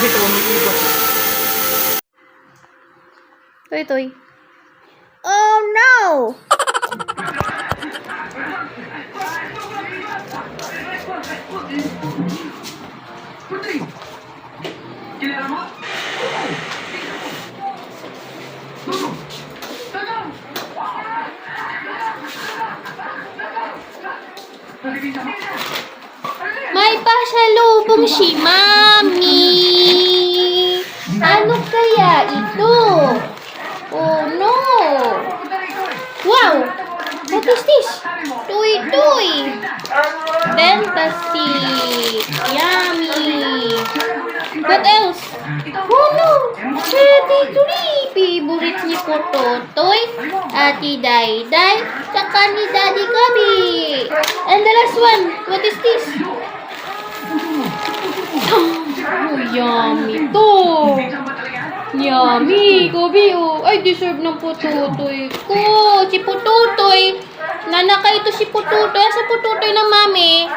kasi ito umiikot. Toy, toy. Oh no! May pasalubong si Mami. Ano kaya ito? Oh no! Wow! What is this? Toy toy! Fantastic! Yummy! What else? Oh no! Teddy Tree! Favorite ni po Totoy, Ate Dayday, saka ni Daddy Gabi. And the last one, what is this? Oh, yummy to! Yummy! Gabi, oh. Ay, deserve ng pututoy ko. Si pututoy. Nanakay ito si pututoy. Sa pututoy ng mami.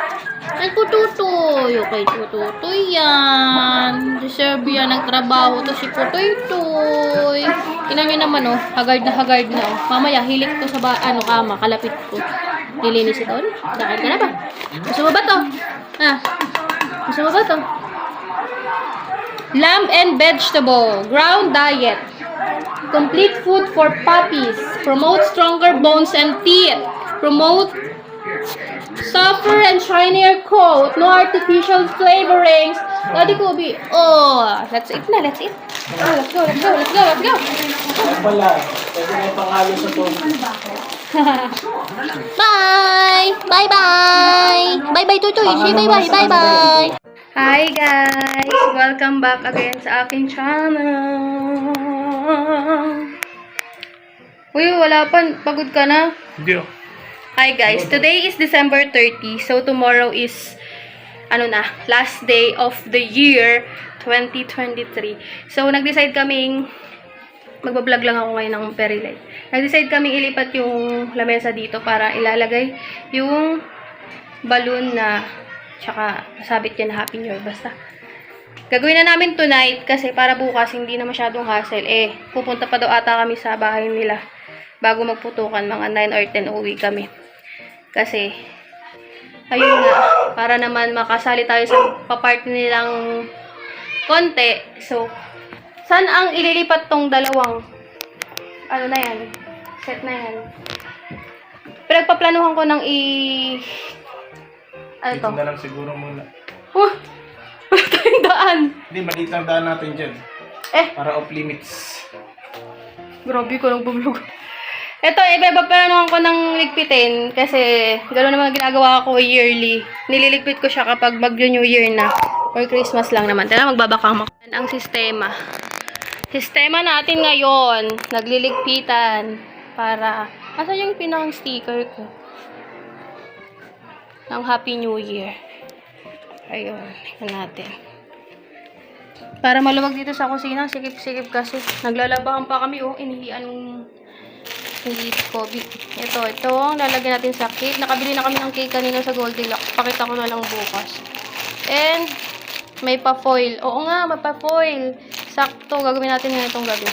Ang pututoy. Okay, pututoy yan. Deserve yan. Nagtrabaho to si pututoy. Tingnan nyo naman, oh. Hagard na, oh. Mamaya, hilik ko sa kama. Kalapit ko. Nilinis ito. Dahil ka na ba? Gusto mo ba to? Ha? Gusto mo ba to? Lamb and vegetable, ground diet. Complete food for puppies. Promote stronger bones and teeth. Promote softer and shinier coat. No artificial flavorings. Daddy Kobe. Oh, let's eat na, let's eat. Oh, let's go. Wala. Pwede na ipangalo sa to. Bye! Bye, Tutoy. Say bye. Hi guys! Welcome back again sa aking channel. Uy, wala pa. Pagod ka na? Hindi oh. Hi guys, today is December 30. So tomorrow is last day of the year 2023. So nag-decide kaming magbablog lang ako ngayon ng Fairy Light. Nag-decide kaming ilipat yung lamesa dito para ilalagay yung balloon na tsaka sabit yan na Happy New Year. Basta gagawin na namin tonight kasi para bukas hindi na masyadong hassle. Pupunta pa daw ata kami sa bahay nila bago magputukan. Mga 9 or 10 uwi kami. Kasi ayun nga, para naman makasali tayo sa paparty nilang konti. So, saan ang ililipat tong dalawang set na yan? Pinagpaplanuhan ko ng Dito na lang siguro muna. Wala tayong daan. Hindi, maliit lang daan natin dyan. Para off limits. Grabe ko lang bublog. Ito, ipapaplanuhan ko ng ligpitin kasi gano'n naman ginagawa ko yearly. Nililigpit ko siya kapag mag-New Year na or Christmas lang naman. Tala, magbabakang ang sistema. Sistema natin ngayon, nagliligpitan para, asan yung pinakang sticker ko? Ng Happy New Year. Ayun, tingnan natin. Para maluwag dito sa kusina, sikip-sikip kasi. Naglalabahan pa kami, inihian ng COVID. Ito ang lalagyan natin sa cake. Nakabili na kami ng cake kanina sa Goldilocks. Pakita ko na lang bukas. And, may pa-foil. Oo nga, may pa-foil. Sakto, gagawin natin ngayon itong gabi.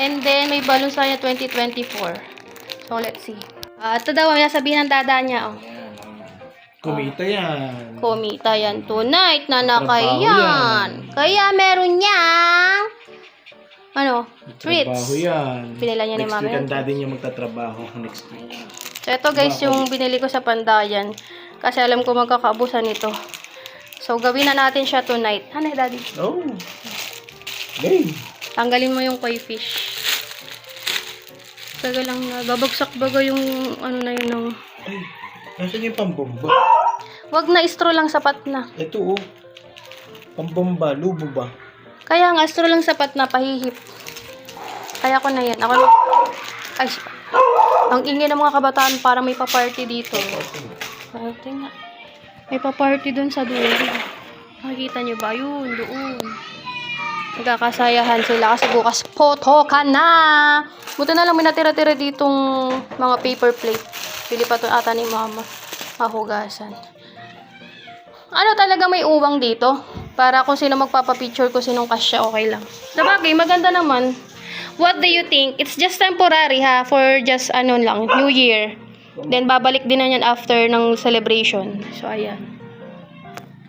And then, may balloon sa kanya 2024. So, let's see. Ito daw, may sabihin ng dada niya, Kumita yan. Kumita yan tonight, nanakay yan. Kaya meron niyang treats. Trabaho yan. Pinila niya ni Next mama. week ang daddy niya magtatrabaho next week. So, ito guys, yung binili ko sa Pandayan. Kasi alam ko magkakaubusan nito. So, gawin na natin siya tonight. Ano daddy? Oh. Game. Tanggalin mo yung koi fish. Taga lang na. Babagsak baga yung na yun ng... Ay, nasan yung pambomba? Wag na, straw lang sapat na. Ito pambomba, lubo ba? Kaya nga, straw lang sapat na, pahihip. Kaya ko na yan. Ako na... Ay, ang ingay ng mga kabataan para may pa-party dito. Party nga. May pa-party dun sa dulo. Nakikita nyo ba? Yun, doon. Nagkakasayahan sila kasi bukas photo ka na. Buti na lang may natira-tira ditong mga paper plate. Pili pa ito ata ni mama. Mahugasan. Ano talaga may uwang dito? Para kung sino magpapapicture ko, sinong kasya, okay lang. Sabagay, maganda naman. What do you think? It's just temporary ha, for just ano lang, New Year. Then babalik din na yan after ng celebration. So ayan.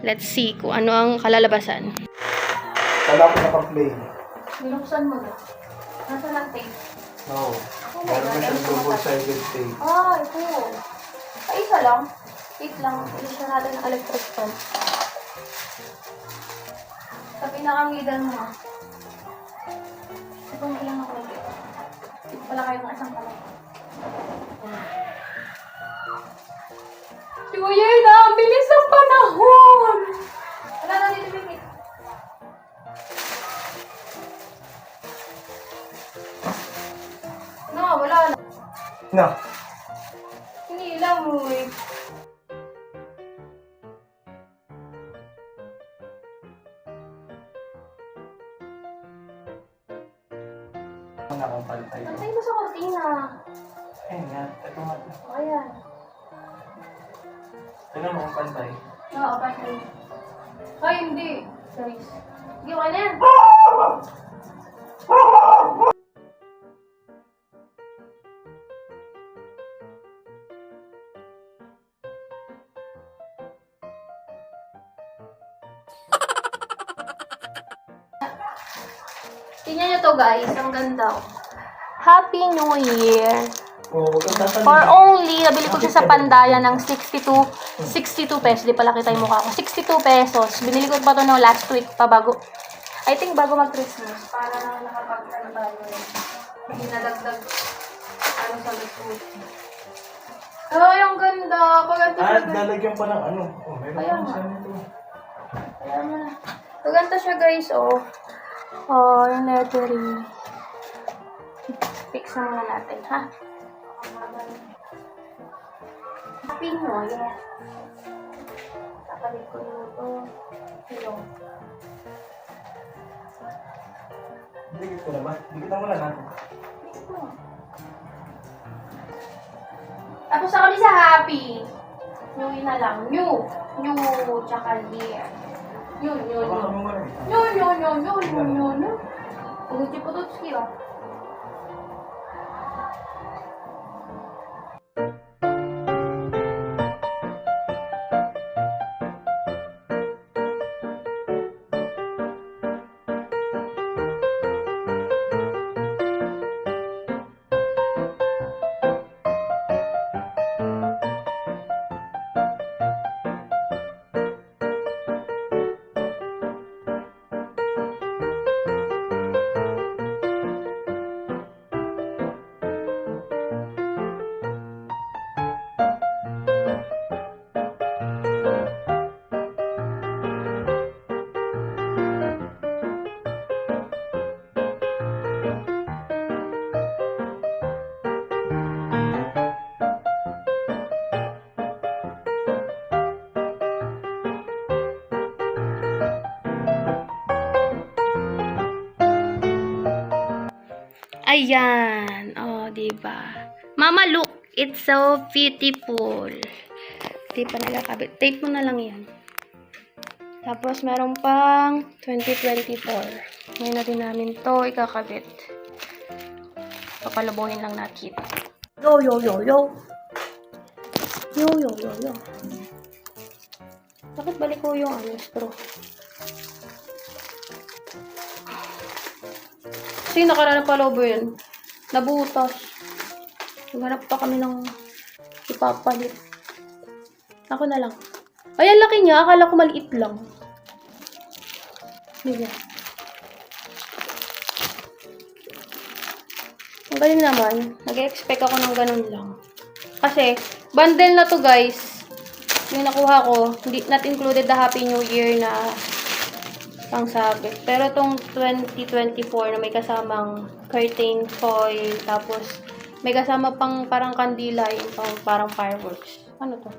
Let's see kung ano ang kalalabasan. Wala ko naka-play. Binuksan mo na. Nasa lang tape? No. Meron na siyang double-sided tape. Ah, ito. Ay, isa lang. Wait lang. Ilis na natin ang electric fan. Sa pinaka-middle mo. Ito mo ilang ako. Ito pala kayo ng isang pala. Si Kuya na, ang bilis ng panahon! Wala na dito, Bikit. No, wala na. No. Hinila mo eh. Ano akong pantay? Pantay mo sa kortina. Ayun nga. Ito nga. Ayan. Tignan mo kung pantay. Oo, pantay. Ay, hindi. Sorry. Hindi ko na yan. Tingnan nyo to guys, ang ganda. Happy New Year! Oo, huwag kang tatanong. For only, nabili ko siya sa Pandayan ng 62 pesos. Di pala kita yung mukha ko. 62 pesos. Binili ko pa to no last week pa bago. I think bago mag-Christmas. Para na nakapag-ano tayo. Hindi nadagdag. Ano sa likod. Ay, ang ganda. Paganda siya. Lalagyan pa ng ano. Oh, meron Ayan pa nga. siya nito. Ayan na. Paganda siya guys, oh. Oh, yung lettering. Fix na muna natin, ha? Happy New Year. Kapalit ko yun ito. Hello. Dikit ko na ba? Dikit na muna natin. Tapos ako din sa Happy. New Year na lang. New, tsaka year. New. Baka mo muna. New. Pagkutsi-pututski, oh. Ayan. Oh, diba? Mama, look. It's so beautiful. Di pa nagkakabit. Tape mo na lang yan. Tapos, meron pang 2024. Ngayon na din namin to ikakabit. Papalabuhin lang natin. Yo. Bakit balik ko yung straw? Kasi nakaraan pa lobo yun. Nabutas. Naghanap pa kami ng ipapalit. Ako na lang. Ay, ang laki niya. Akala ko maliit lang. Hindi. Ang galing naman. Nag-expect ako ng ganun lang. Kasi, bundle na to guys. Yung nakuha ko, not included the Happy New Year na pangsabit. Pero tong 2024 na may kasamang curtain foil, tapos may kasama pang parang kandila, yung pang parang fireworks. Ano to?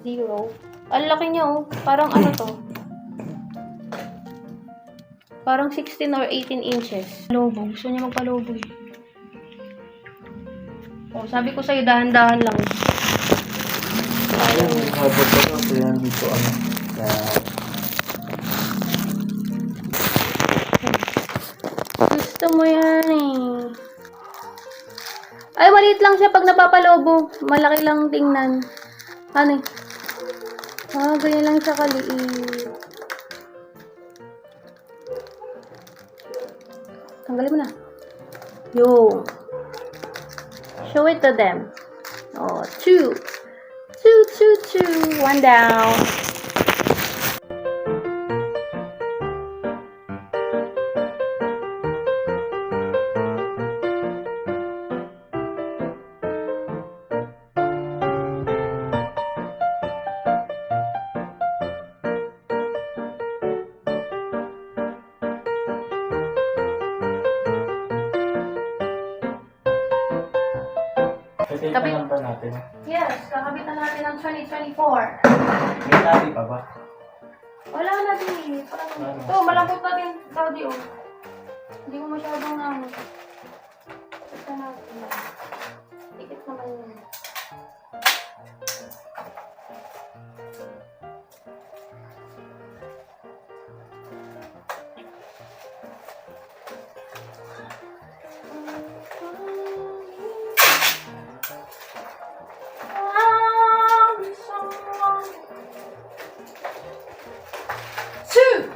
0. Ang laki niya oh. Parang ano to? Parang 16 or 18 inches. Lobo. Gusto niya magpalobo eh. Oh, sabi ko sa'yo, dahan-dahan lang. Ayan, habot ko na. Kaya dito ano. gusto mo yan eh. Ay, maliit lang siya pag napapalobo. Malaki lang tingnan. Ano eh? Ganyan lang siya kaliit. Tanggalin mo na. Yung. Show it to them. Oh, 2. 2. 1 down. Kasi Kapit- lang pa natin. Yes, kakabitan natin ng 2024. May tali pa ba? Wala na din eh. Parang, Ano? ito, malambot na din, Saudi oh. Hindi ko masyadong ano. Ito natin. Tikit naman yun. Two.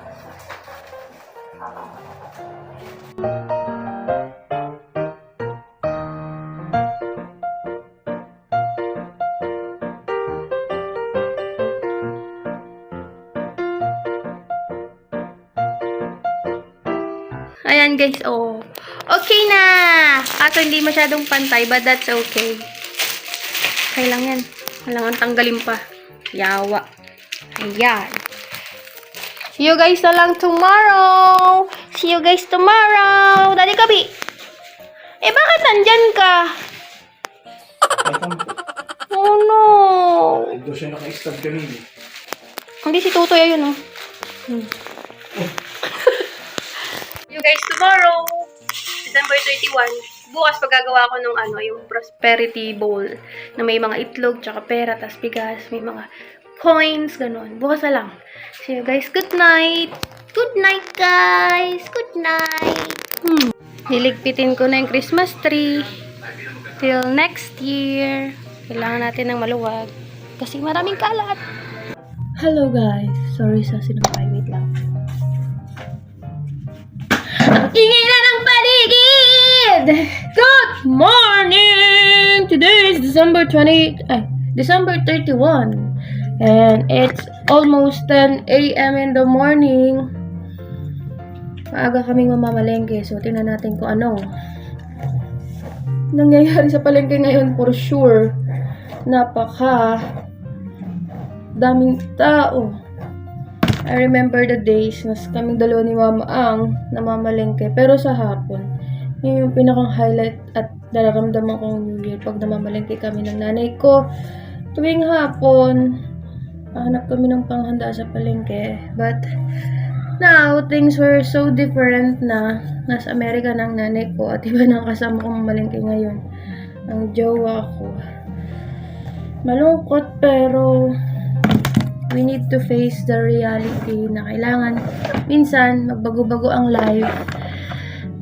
Ayan guys, oh. Okay na! Kaso hindi masyadong pantay, but that's okay. Okay lang yan. Walang tanggalin pa. Yawa. Ayan. See you guys na lang tomorrow! See you guys tomorrow! Daddy Kabi! Eh, bakit nandyan ka? Ay, kampo. Oh no! Doon siya naka-stab kanina. Hindi si Tutoy, ayun oh. See you guys tomorrow! December 31. Bukas paggagawa ko ng yung prosperity bowl na may mga itlog, tsaka pera, tas bigas, may mga coins, ganun. Bukas na lang. See you guys. Good night! Good night, guys! Good night! Liligpitin ko na yung Christmas tree. Till next year. Kailangan natin ng maluwag. Kasi maraming kalat. Hello, guys. Sorry sa sinampay. Wait lang. Ang ingay na ng paligid! Good morning! Today is December 31. And it's almost 10 a.m. in the morning. Maaga kaming mamamalengke. So, tingnan natin kung ano nangyayari sa palengke ngayon for sure. Napaka daming tao. I remember the days na kaming dalawa ni Mama ang namamalengke. Pero sa hapon, yun yung pinakang highlight at nararamdaman kong New Year pag namamalengke kami ng nanay ko. Tuwing hapon, hanap kami ng panghanda sa palengke. But now, things were so different na. Nasa Amerika ng nanay ko at iba nang kasama kong mamalengke ngayon. Ang jowa ko. Malungkot pero we need to face the reality na kailangan minsan magbago-bago ang life.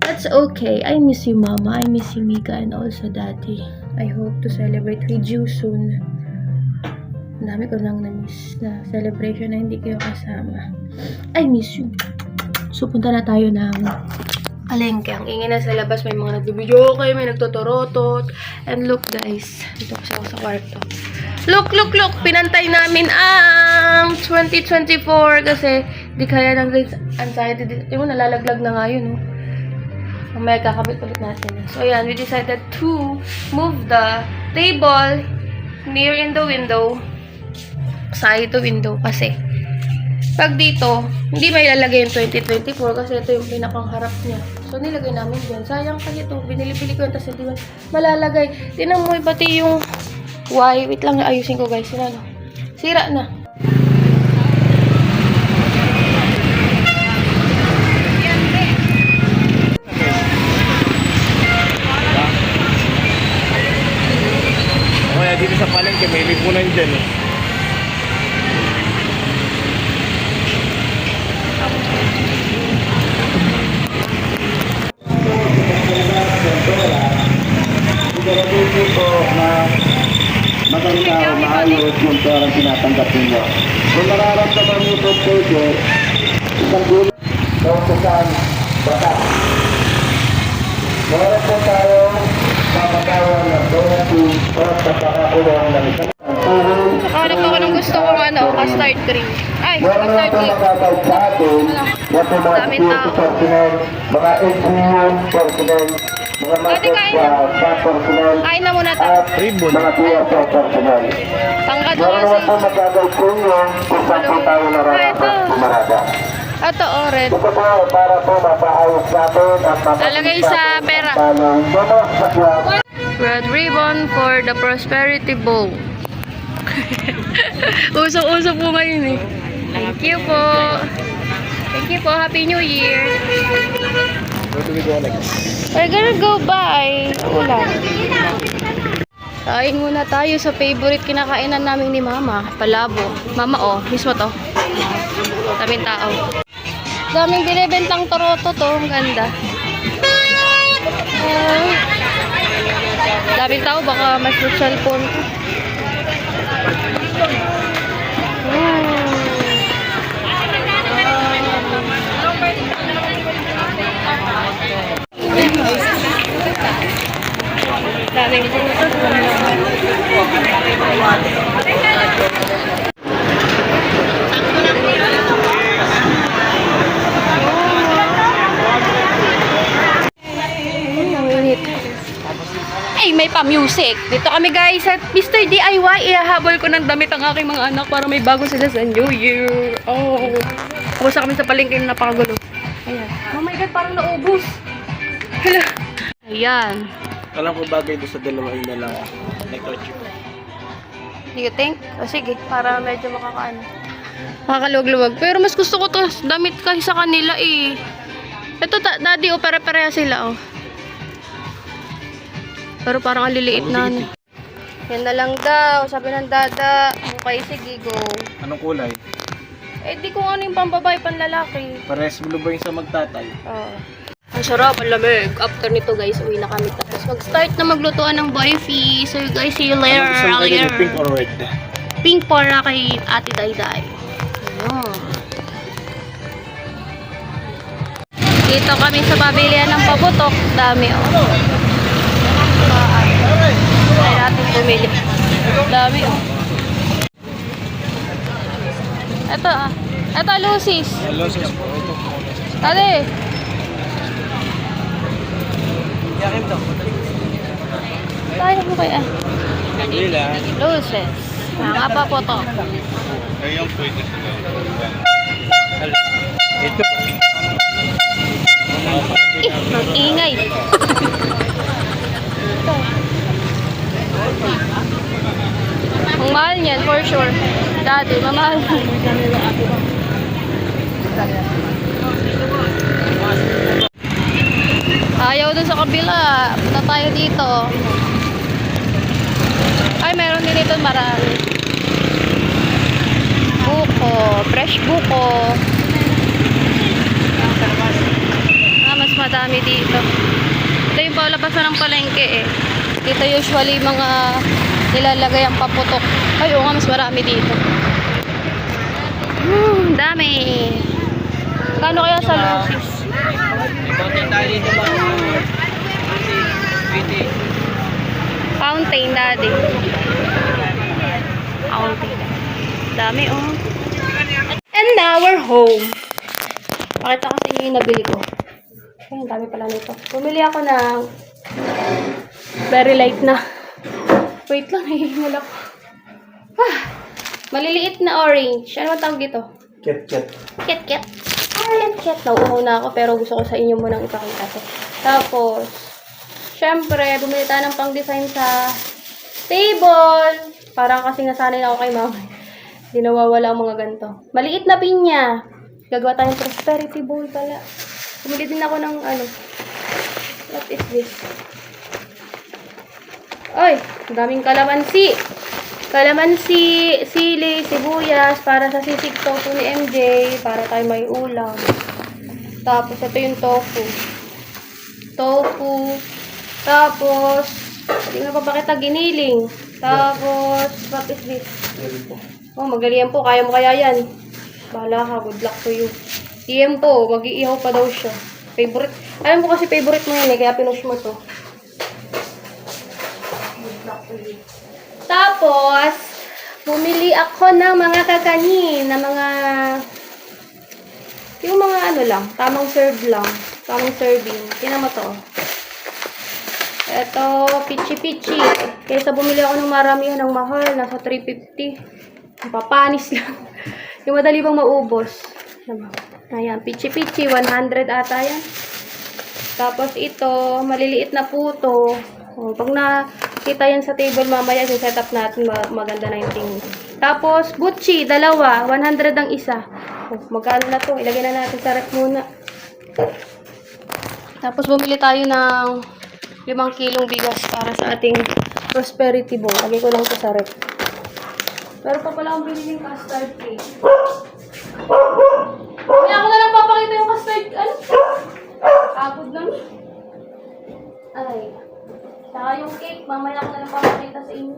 That's okay. I miss you, Mama. I miss you, Mika, and also Daddy. I hope to celebrate with you soon. Ang dami ko nang na-miss na celebration na hindi kayo kasama. I miss you. So, punta na tayo ng palengke. Ang ingay na sa labas. May mga nagbibidyo kayo, may nagtotorotot. And look, guys. Dito kasi ako sa kwarto. Look! Pinantay namin ang 2024 kasi di kaya ng anxiety. Tingnan mo, nalalaglag na nga yun. Mamaya kakabit ulit natin. So, ayan. We decided to move the table near in the window. Side to window kasi pag dito, hindi may ilalagay yung 2024 kasi ito yung pinakang harap niya. So, nilagay namin dyan. Sayang kasi ito. Binili-bili ko yun. Tapos hindi malalagay. Tinan mo, pati yung why. Wait lang, ayusin ko guys. Sira na. Sira na. Kaya dito sa palengke, may lipunan dyan. maganda o maayos yung perang tinatanggap ninyo. Kung nararamdaman niyo po pwede, isang gulo kung saan bata. Meron po tayong papagawa ng donation o pagkakakulong ng isang Nakahanap ako ng gusto kong custard cream. Ay, meron custard po cake. magagawin sa atin, yan po mga Daming security tao. personnel, mga engineer personnel, mga Pwede kain. staff personnel, Kain na muna to. at mga PSO personnel. Tangkad mo Meron naman kasi. po magagawin po nyo kung saan po tayo nararapat pumarada. Ito, red. Ito po para po mapaayos natin at Lalagay sa pera. tayong mga sakyan. Red ribbon for the Prosperity Bowl. Usok-usok po ngayon eh. Thank you po. Thank you po. Happy New Year. Where do we go next? We're gonna go by. Ulan. Kain muna tayo sa favorite kinakainan namin ni Mama. Palabo. Mama, oh. Mismo to. Daming tao. Daming binibentang toroto to. Ang ganda. Daming tao. Baka mas cellphone ko. Daming ay, may pa-music. Dito kami guys at Mr. DIY. Ihahabol ko ng damit ang aking mga anak para may bago sila sa New Year. Oh. Tapos kami sa palengke na napakagulo. Ayan. Oh my God, parang naubos. Hala. Ayan. Alam ko bagay doon sa dalawa yun na lang. Nag-torture. Do you think? O sige, para medyo makakaano. Makakaluwag-luwag. Pero mas gusto ko to damit kasi sa kanila eh. Ito, daddy, oh, pare-pareha sila, oh. Pero parang ang liliit na ano. Yan na lang daw, sabi ng dada. Okay, sige, go. Anong kulay? Eh, di ko ano yung pambabae, panlalaki. Pares blue ba yung sa magtatay? Oo. Ang sarap, ang lamig. After nito, guys, uwi na kami. Tapos mag-start na maglutuan ng boyfie. So, you guys, see you later. Ano gusto mo kayo ng pink or red? Pink para kay Ate Dayday. Ayun. Dito kami sa pabilihan ng pabutok. Dami, oh. Ay natin bumili. Dami, oh. Ito, ah. Ito, Lucy's. Loses po. Ito po. Tali. Yakin to. Tayo mo kaya. Lila. Lucy's. Mga pa po to. Ayun po ito sila. Ito po. Mag-ingay. Ang mahal niyan, for sure. Daddy, mamahal. Ayaw dun sa kabila. Punta tayo dito. Ay, meron din dito marami. Buko. Fresh buko. Mas madami dito. Ito yung palabasan ng palengke eh. Dito usually mga nilalagay ang paputok. Ay, oo nga, mas marami dito. Dami. Kano kaya sa Lucy's? Fountain, daddy. Fountain. Dami, oh. And now we're home. Pakita ko sa inyo yung nabili ko. Ay, ang dami pala nito. Bumili ako ng very light na. Wait lang, nahihingal ako. Maliliit na orange. Ano ang tawag dito? Ket. Ket. Ket. Nauuhaw na ako pero gusto ko sa inyo munang ipakita to. Tapos, syempre, bumili tayo ng pang-design sa table. Parang kasi nasanay na ako kay mama. Hindi nawawala ang mga ganito. Maliit na pinya. Gagawa tayong prosperity bowl pala. Bumili din ako ng ano. What is this? Ay, ang daming kalamansi. Kalamansi, sili, sibuyas, para sa sisig tofu ni MJ, para tayo may ulam. Tapos, ito yung tofu. Tapos, hindi nga pa kita giniling. Tapos, what is this? Oh, magalian po. Kaya mo kaya yan. Bahala ka. Good luck to you. Tiempo. Mag-iihaw pa daw siya. Favorite. Alam ko kasi favorite mo yan eh. Kaya pinush mo to. Good luck to you. Tapos, bumili ako ng mga kakanin. Na mga... Yung mga ano lang. Tamang serve lang. Tamang serving. Tingnan mo to. Ito, pichi-pichi. Kaysa bumili ako ng maramihan ng mahal, nasa 350. Papanis lang. Yung madali bang maubos. Ayan, pichi-pichi, 100 ata yan. Tapos ito, maliliit na puto. O, pag nakita yan sa table mamaya, yung setup natin, maganda na yung tingin. Tapos, butchi, dalawa, 100 ang isa. O, magkano na to? Ilagay na natin sa rep muna. Tapos, bumili tayo ng 5 kilong bigas para sa ating prosperity bowl. Lagay ko lang ito sa rep. Pero pa pala akong bilhin ng custard cake. Kaya ako na lang papakita yung custard, ano? Agod lang. Ay. Saka yung cake, mamaya ako na lang papakita sa inyo.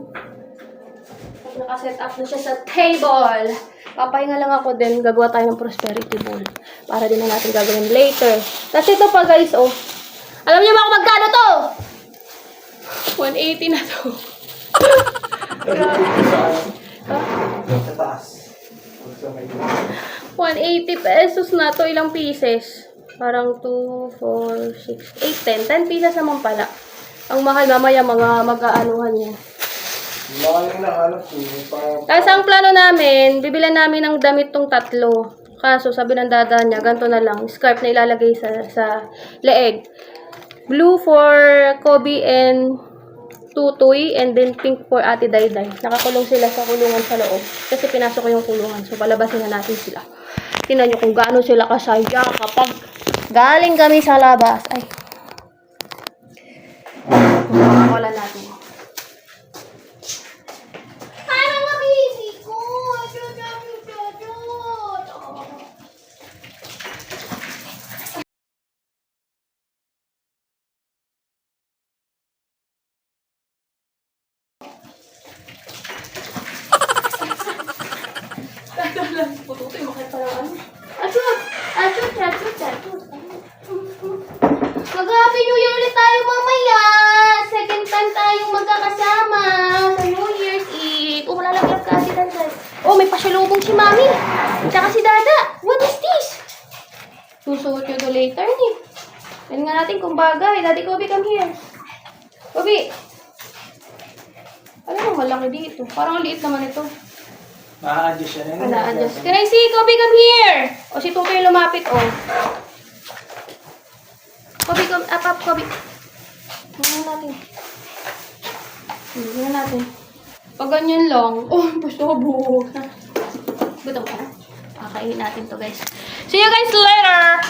Pag nakaset up na siya sa table. Papahinga lang ako din. Gagawa tayo ng prosperity bowl. Para din na natin gagawin later. Tapos ito pa guys, oh. Alam niyo ba kung magkano to? 180 na to. Grabe. Sa taas. 180 pesos na to. Ilang pieces? Parang 2, 4, 6, 8, 10. 10 pieces naman pala. Ang mahal mamaya mga mag-aanuhan niya. Tapos ang plano namin, bibilan namin ng damit tong tatlo. Kaso sabi ng dada niya, ganito na lang. Scarf na ilalagay sa leeg. Blue for Kobe and Tutoy, and then pink for Ate Dayday. Nakakulong sila sa kulungan sa loob. Kasi pinasok ko yung kulungan. So, palabasin na natin sila. Tingnan nyo kung gaano sila kasaya kapag galing kami sa labas. Ay. Makakawalan natin. Parang mabisi ko! Pututoy, bakit parang ano? Achut! Mag-happy New Year ulit tayo mamaya! Second time tayong magkakasama sa New Year's Eve. Oh, malalagyan ka si Dada. Oh, may pasyalubong si Mami. Tsaka si Dada. What is this? Susuot nyo do later ni. Yan nga natin kung bagay. Daddy Kobe, come here. Kobe. Alam mo, malaki dito. Parang ang liit naman ito. Ma-adjust siya na yun. Na-adjust. Can I see? Kobe, come here! O si Tutoy lumapit, oh. Kobe, come. Up, Kobe. Tingnan natin. Tingnan natin. Pag ganyan lang. Oh, gusto ko buhok na. Gutom ka na. Kakainin natin to, guys. See you guys later!